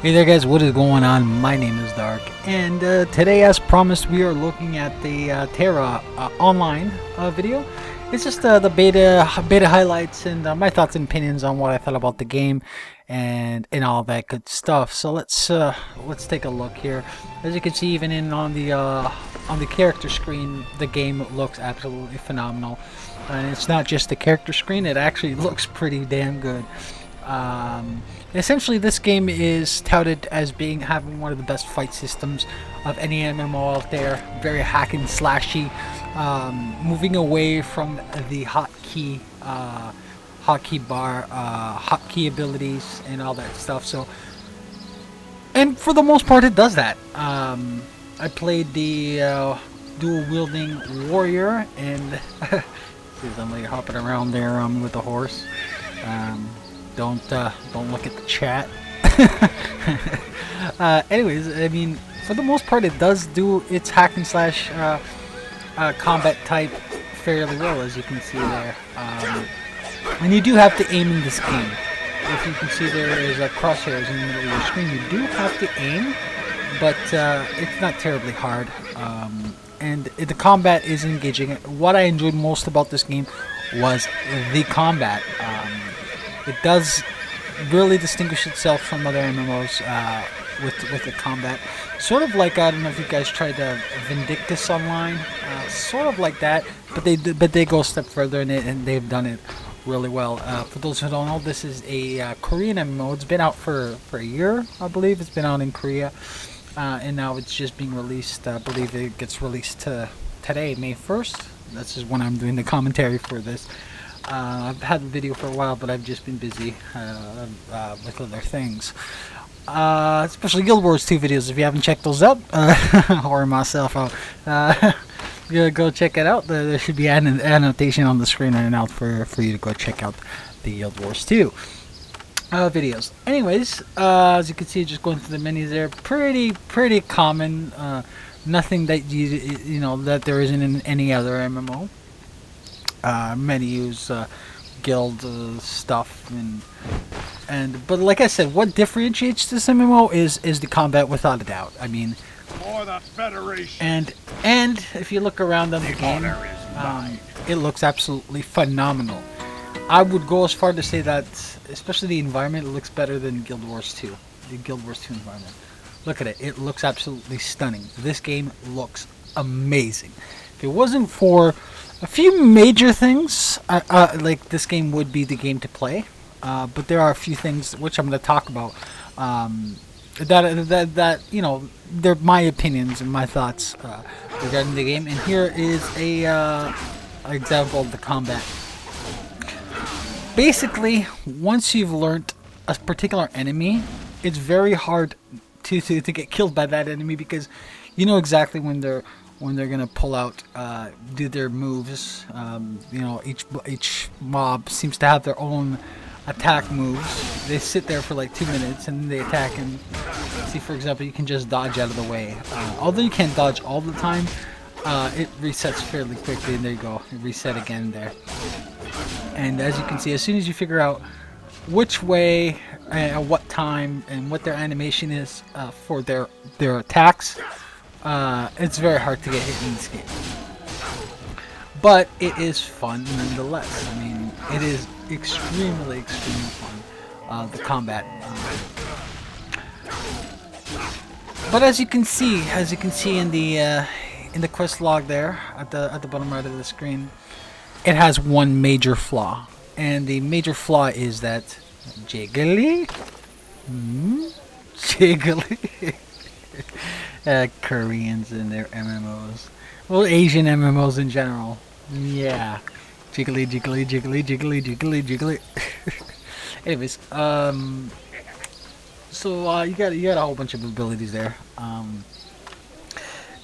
Hey there guys, what is going on? My name is Dark, and today as promised we are looking at the Tera Online video. It's just the beta highlights and my thoughts and opinions on what I thought about the game and all that good stuff. So let's take a look here. As you can see, even in on the character screen, the game looks absolutely phenomenal. And it's not just the character screen, it actually looks pretty damn good. Essentially, this game is touted as having one of the best fight systems of any MMO out there. Very hack and slashy, moving away from the hotkey abilities and all that stuff. So, and for the most part, it does that. I played the dual wielding warrior, and there's somebody hopping around there with a horse. Don't look at the chat. Anyways, I mean, for the most part, it does do its hack and slash combat type fairly well, as you can see there. And you do have to aim in this game. If you can see, there is crosshairs in the middle of your screen. You do have to aim, but it's not terribly hard. And the combat is engaging. What I enjoyed most about this game was the combat. It does really distinguish itself from other MMOs with the combat. Sort of like, I don't know if you guys tried Vindictus Online, sort of like that, but they go a step further in it, and they've done it really well. For those who don't know, this is a Korean MMO. It's been out for a year, I believe. It's been out in Korea, and now it's just being released. I believe it gets released today, May 1st. This is when I'm doing the commentary for this. I've had the video for a while, but I've just been busy with other things. Especially Guild Wars 2 videos. If you haven't checked those out, or myself out, go check it out. There should be an annotation on the screen right now for you to go check out the Guild Wars 2 videos. Anyways, as you can see, just going through the menus there, pretty common. Nothing that you know that there isn't in any other MMO. Menus, guild stuff, but like I said, what differentiates this MMO is the combat, without a doubt. I mean, for the Federation. And if you look around on the game, it looks absolutely phenomenal. I would go as far to say that, especially the environment, looks better than Guild Wars 2. The Guild Wars 2 environment. Look at it. It looks absolutely stunning. This game looks amazing. If it wasn't for a few major things, like, this game would be the game to play. But there are a few things which I'm going to talk about that you know, they're my opinions and my thoughts regarding the game. And here is a example of the combat. Basically, once you've learned a particular enemy, it's very hard to get killed by that enemy, because you know exactly when they're gonna pull out, do their moves. You know, each mob seems to have their own attack moves. They sit there for like 2 minutes and then they attack. And see, for example, you can just dodge out of the way. Although you can't dodge all the time, it resets fairly quickly. And there you go, it reset again there. And as you can see, as soon as you figure out which way, at what time, and what their animation is for their attacks, it's very hard to get hit in this game, but it is fun nonetheless. I mean, it is extremely fun, the combat. But as you can see in the quest log there at the bottom right of the screen, it has one major flaw, and the major flaw is that jiggly. Jiggly. Koreans and their MMOs. Well, Asian MMOs in general. Yeah. Jiggly, jiggly, jiggly, jiggly, jiggly, jiggly. Anyways, so you got a whole bunch of abilities there.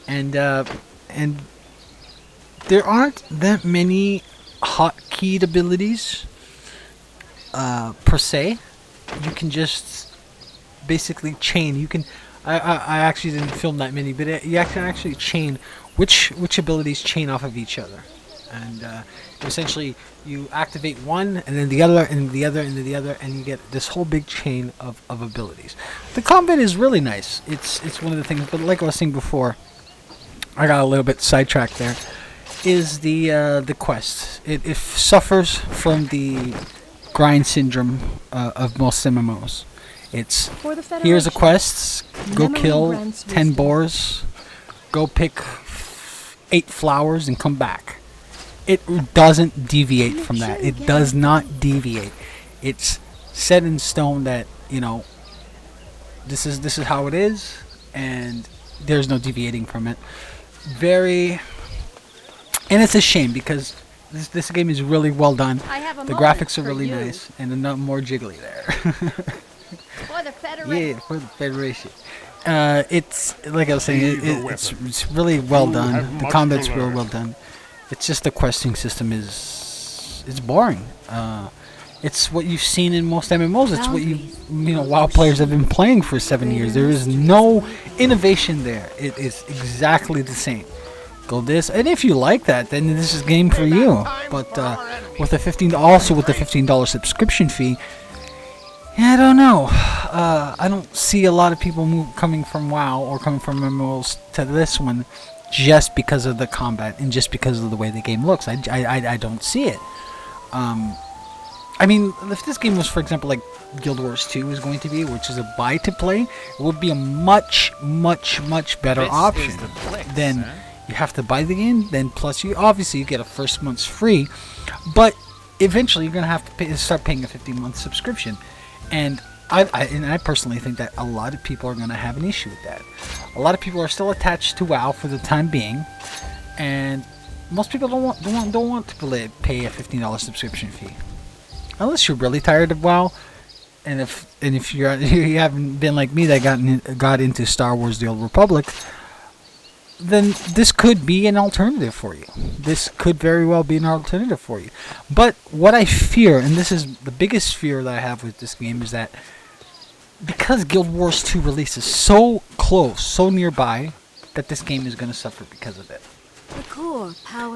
And there aren't that many hotkeyed abilities per se. You can just basically chain. You can. I actually didn't film that many, but you can actually chain which abilities chain off of each other. And essentially, you activate one, and then the other, and the other, and then the other, and you get this whole big chain of abilities. The combat is really nice. It's one of the things, but like I was saying before, I got a little bit sidetracked there. Is the quest? It suffers from the grind syndrome of most MMOs. It's here's a quest, go kill 10 boars, go pick 8 flowers, and come back. It doesn't deviate from that. It does not deviate. It's set in stone that, you know, this is how it is, and there's no deviating from it. And it's a shame because this game is really well done. The graphics are really nice, and a lot more jiggly there. For the Federation. Yeah, for the Federation. It's like I was saying, it's really well done. The combat's real well done. It's just the questing system is boring. It's what you've seen in most MMOs. It's what you know, WoW players have been playing for 7 years. There is no innovation there. It is exactly the same. Go this, and if you like that, then this is game for you. But with the $15 subscription fee, yeah, I don't know. I don't see a lot of people coming from WoW or coming from MMOs to this one just because of the combat and just because of the way the game looks. I don't see it. I mean, if this game was, for example, like Guild Wars 2 is going to be, which is a buy-to-play, it would be a much, much, much better option than you have to buy the game. Then plus, you get a first month's free, but eventually you're going to have to start paying a 15-month subscription. And I personally think that a lot of people are going to have an issue with that. A lot of people are still attached to WoW for the time being, and most people don't want to pay a $15 subscription fee, unless you're really tired of WoW. And if you haven't been like me that got into Star Wars: The Old Republic, then this could be an alternative for you. This could very well be an alternative for you. But what I fear, and this is the biggest fear that I have with this game, is that because Guild Wars 2 release is so close, so nearby, that this game is going to suffer because of it.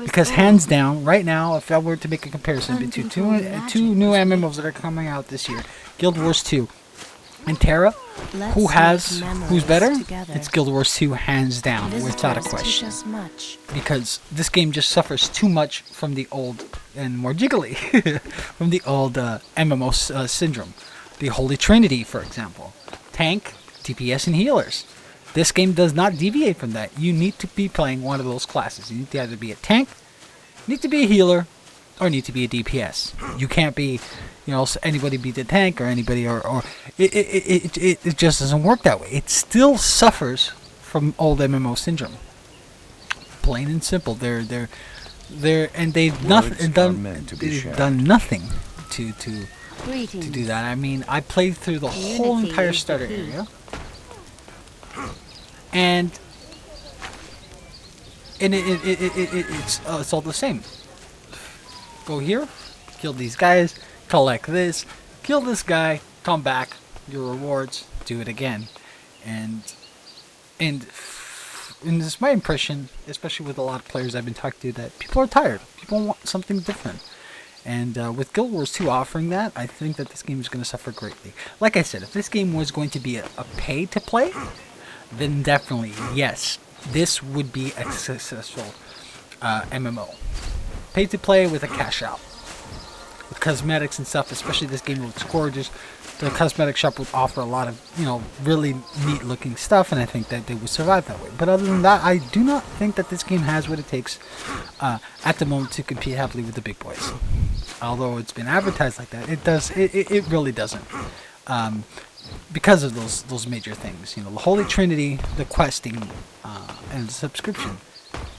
Because hands down, right now, if I were to make a comparison between two new MMOs that are coming out this year, Guild Wars 2 and Tera, who's better? It's Guild Wars 2 hands down, without a question. Because this game just suffers too much from the old and more jiggly from the old MMO syndrome. The Holy Trinity, for example. Tank, DPS, and healers. This game does not deviate from that. You need to be playing one of those classes. You need to either be a tank, need to be a healer, or need to be a DPS. You can't be, anybody be the tank or anybody, or it just doesn't work that way. It still suffers from old MMO syndrome. Plain and simple. They've done nothing to do that. I mean, I played through the whole entire starter area, and it's all the same. Go here, kill these guys, collect this, kill this guy, come back, your rewards, do it again. And this is my impression, especially with a lot of players I've been talking to, that people are tired. People want something different. And with Guild Wars 2 offering that, I think that this game is going to suffer greatly. Like I said, if this game was going to be a pay-to-play, then definitely, yes, this would be a successful MMO. Pay-to-play with a cash-out. With cosmetics and stuff, especially this game looks gorgeous. The cosmetic shop would offer a lot of, really neat-looking stuff, and I think that they would survive that way. But other than that, I do not think that this game has what it takes at the moment to compete heavily with the big boys. Although it's been advertised like that, it really doesn't. Because of those major things, the Holy Trinity, the questing, and the subscription.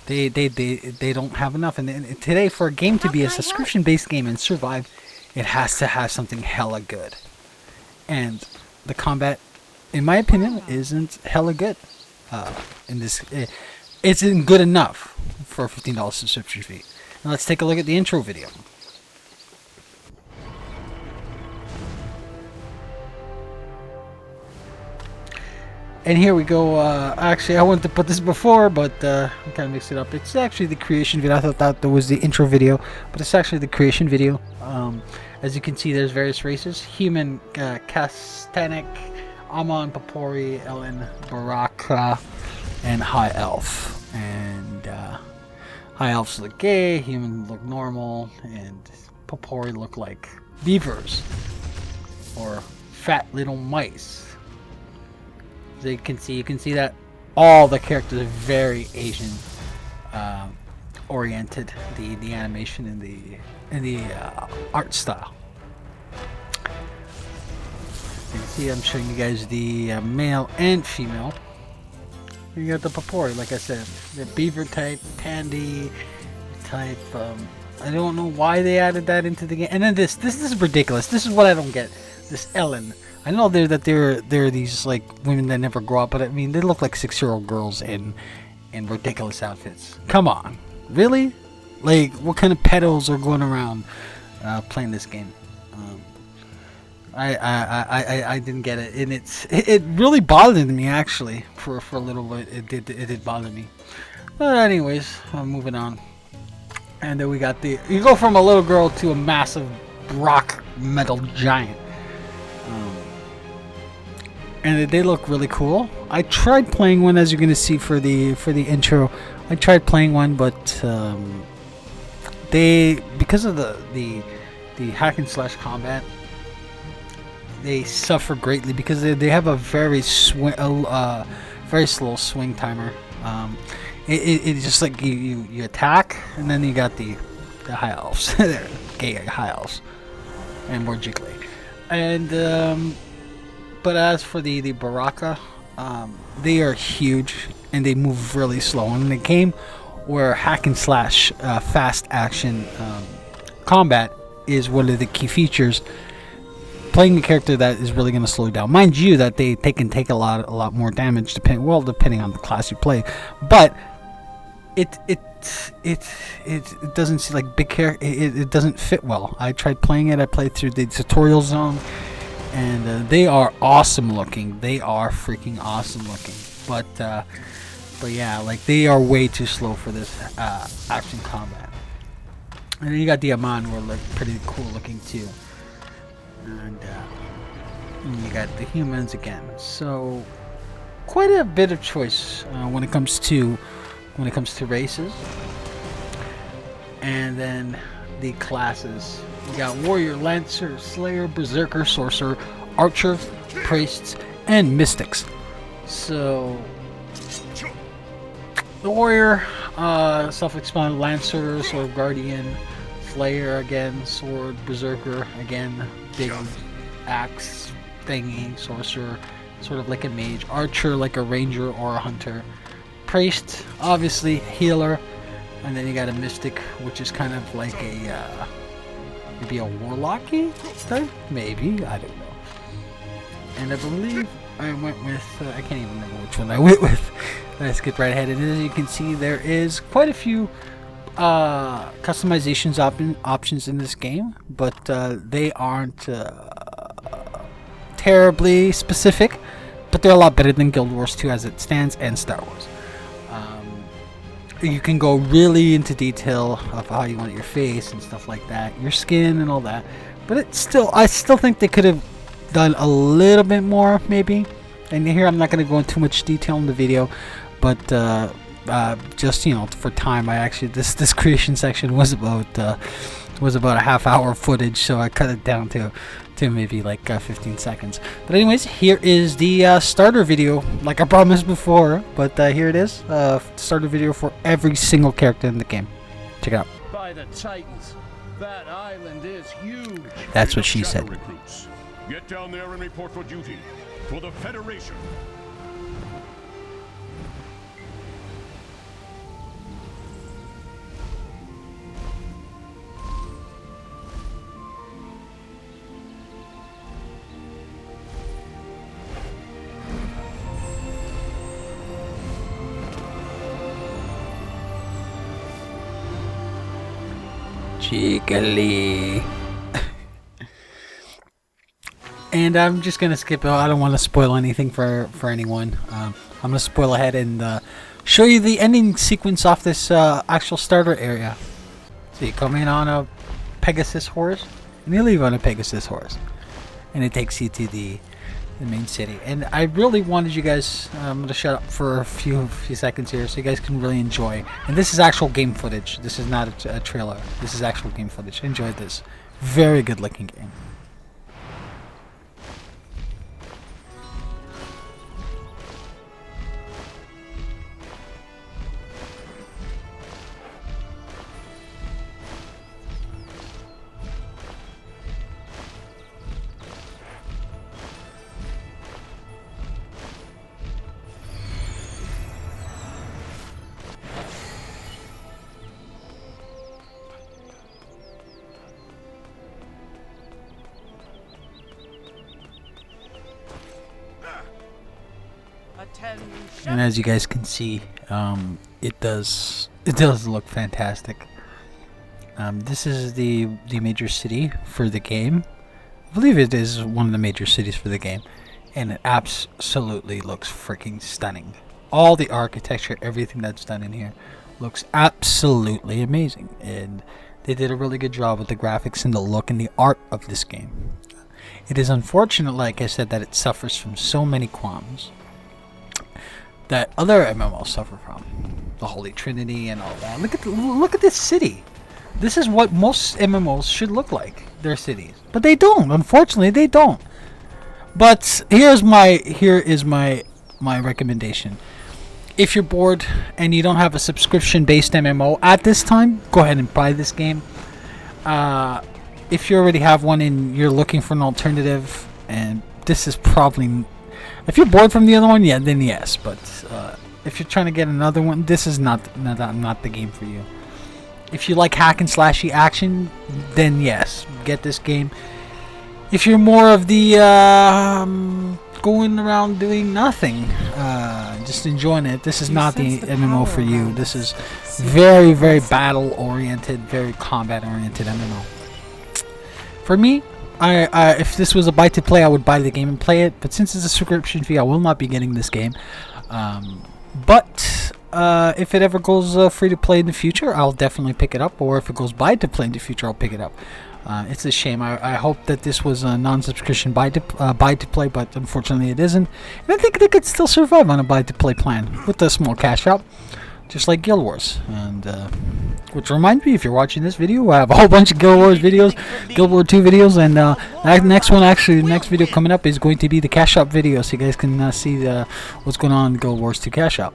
They don't have enough, and today for a game to be a subscription-based game and survive, it has to have something hella good. And the combat, in my opinion, isn't hella good. Isn't good enough for a $15 subscription fee. Now let's take a look at the intro video. And here we go. Actually, I wanted to put this before, but I kind of mixed it up. It's actually the creation video. I thought that was the intro video, but it's actually the creation video. As you can see, there's various races: human, Castanek, Amon, Papori, Ellen, Baraka, and High Elf. And High Elves look gay, humans look normal, and Papori look like beavers or fat little mice. So you can see that all the characters are very Asian oriented. The animation and the art style. You can see I'm showing you guys the male and female. You got the Papori, like I said, the beaver type, pandy type. I don't know why they added that into the game. And then this is ridiculous. This is what I don't get. This Ellen. I know they're these like women that never grow up, but I mean they look like 6-year-old girls in ridiculous outfits. Come on, really? Like, what kind of pedos are going around playing this game? I didn't get it, and it really bothered me actually for a little bit. It did bother me. But anyways, I'm moving on. And then we got you go from a little girl to a massive rock metal giant. And they look really cool. I tried playing one, as you're gonna see for the intro. I tried playing one, but because of the hack and slash combat, they suffer greatly because they have a very very slow swing timer. It's just like you attack, and then you got the high elves, they're gay high elves, and more jiggly. And but as for the Baraka, they are huge and they move really slow. And in a game where hack and slash fast action combat is one of the key features, playing a character that is really going to slow you down. Mind you, that they can take a lot more damage depending on the class you play, but it doesn't seem like big character. It doesn't fit well. I tried playing it. I played through the tutorial zone. And they are awesome looking. They are freaking awesome looking. But yeah, like they are way too slow for this action combat. And then you got the Amon, who are like pretty cool looking too. And you got the humans again. So quite a bit of choice when it comes to races. And then the classes. We got Warrior, Lancer, Slayer, Berserker, Sorcerer, Archer, Priests, and Mystics. So, the Warrior, self-explanatory. Lancer, Sword of Guardian, Slayer again, Sword, Berserker again, big axe thingy, Sorcerer, sort of like a mage, Archer like a ranger or a hunter, Priest, obviously healer, and then you got a Mystic, which is kind of like a maybe a warlocky type, maybe, I don't know. And I believe I went with I can't even remember which one I went with. I skipped right ahead, and as you can see, there is quite a few customizations options in this game, but they aren't terribly specific, but they're a lot better than Guild Wars 2 as it stands, and Star Wars. You can go really into detail of how you want your face and stuff like that, your skin and all that, but I still think they could have done a little bit more, maybe. And here I'm not going to go into too much detail in the video, but just, you know, for time, I actually this creation section was about a half-hour footage, so I cut it down to maybe like 15 seconds. But anyways, here is the starter video, like I promised before. But here it is, starter video for every single character in the game. Check it out. By the Titans, that island is huge. That's what she said. Recruits. Get down there and report for duty for the Federation. Jiggly. And I'm just gonna skip it. I don't want to spoil anything for anyone. I'm gonna spoil ahead and show you the ending sequence off this actual starter area. So you come in on a Pegasus horse, and you leave on a Pegasus horse, and it takes you to the main city. And I really wanted you guys, I'm gonna shut up for a few seconds here so you guys can really enjoy. And this is actual game footage. This is not a trailer. This is actual game footage. Enjoy this. Very good looking game. And as you guys can see, it does look fantastic. This is the major city for the game. I believe it is one of the major cities for the game, and it absolutely looks freaking stunning. All the architecture, everything that's done in here, looks absolutely amazing, and they did a really good job with the graphics and the look and the art of this game. It is unfortunate, like I said, that it suffers from so many qualms that other MMOs suffer from, the Holy Trinity and all that. Look at this city. This is what most MMOs should look like, their cities, but they don't. Unfortunately, they don't. But here is my recommendation. If you're bored and you don't have a subscription-based MMO at this time, go ahead and buy this game. If you already have one and you're looking for an alternative, and this is probably, if you're bored from the other one, yeah, then yes. But if you're trying to get another one, this is not the game for you. If you like hack and slashy action, then yes, get this game. If you're more of the going around doing nothing, just enjoying it, this is not the MMO for you. This is very, very battle oriented, very combat oriented MMO. For me, if this was a buy to play, I would buy the game and play it. But since it's a subscription fee, I will not be getting this game. But if it ever goes free to play in the future, I'll definitely pick it up. Or if it goes buy to play in the future, I'll pick it up. It's a shame. I hope that this was a non-subscription buy to play, but unfortunately it isn't. And I think they could still survive on a buy to play plan with a small cash out, just like Guild Wars. And which reminds me, if you're watching this video, I have a whole bunch of Guild Wars videos, Guild War 2 videos, and that next one, actually, the next video coming up is going to be the cash out video, so you guys can see what's going on in Guild Wars 2 cash out.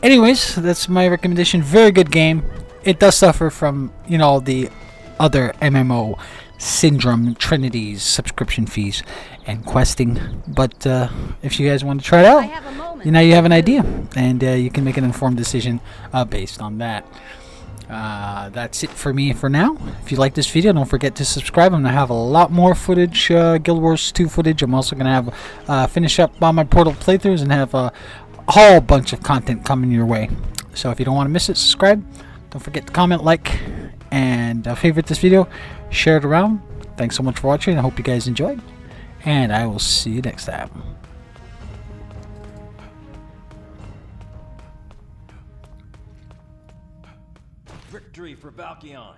Anyways, that's my recommendation. Very good game. It does suffer from, you know, the other MMO syndrome, trinities, subscription fees, and questing. But if you guys want to try it out, now you have an idea, and you can make an informed decision based on that. That's it for me for now. If you like this video, don't forget to subscribe. I'm going to have a lot more footage, Guild Wars 2 footage. I'm also going to have finish up on my Portal playthroughs and have a whole bunch of content coming your way. So if you don't want to miss it, subscribe. Don't forget to comment, like, and favorite this video. Share it around. Thanks so much for watching. I hope you guys enjoyed, and I will see you next time. Victory for Valkion.